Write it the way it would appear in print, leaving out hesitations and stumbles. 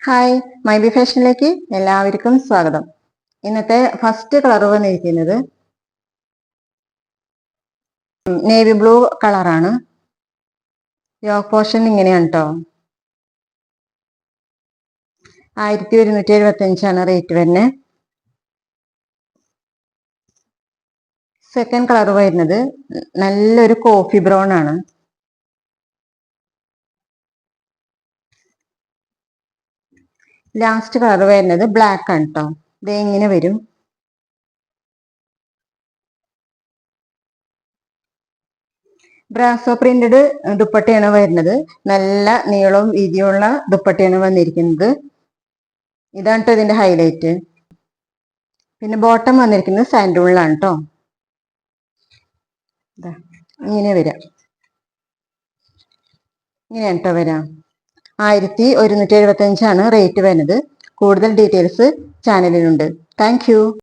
Hi മൈബി ഫാഷനിലേക്ക് എല്ലാവർക്കും സ്വാഗതം. ഇന്നത്തെ ഫസ്റ്റ് കളർ വന്നിരിക്കുന്നത് നേവി ബ്ലൂ കളറാണ്. യോക്ക് പോർഷൻ ഇങ്ങനെയാണ് കേട്ടോ. 1175 റേറ്റ് വരുന്നത്. സെക്കൻഡ് കളർ വരുന്നത് നല്ലൊരു കോഫി ബ്രൗൺ ആണ്. ലാസ്റ്റ് കളർ വരുന്നത് ബ്ലാക്ക് ആണ് കേട്ടോ. ഇത് ഇങ്ങനെ വരും. ബ്രാസോ പ്രിന്റഡ് ദുപ്പട്ടയാണ് വരുന്നത്. നല്ല നീളവും വീതിയുള്ള ദുപ്പട്ടയാണ് വന്നിരിക്കുന്നത്. ഇതാണ് കേട്ടോ ഇതിന്റെ ഹൈലൈറ്റ്. പിന്നെ ബോട്ടം വന്നിരിക്കുന്നത് സാൻഡൂണിലാണ് കേട്ടോ. ഇങ്ങനെ വരാം, ഇങ്ങനെയാണ് കേട്ടോ വരാം. 1175 റേറ്റ് വരുന്നത്. കൂടുതൽ ഡീറ്റെയിൽസ് ചാനലിലുണ്ട്. Thank you.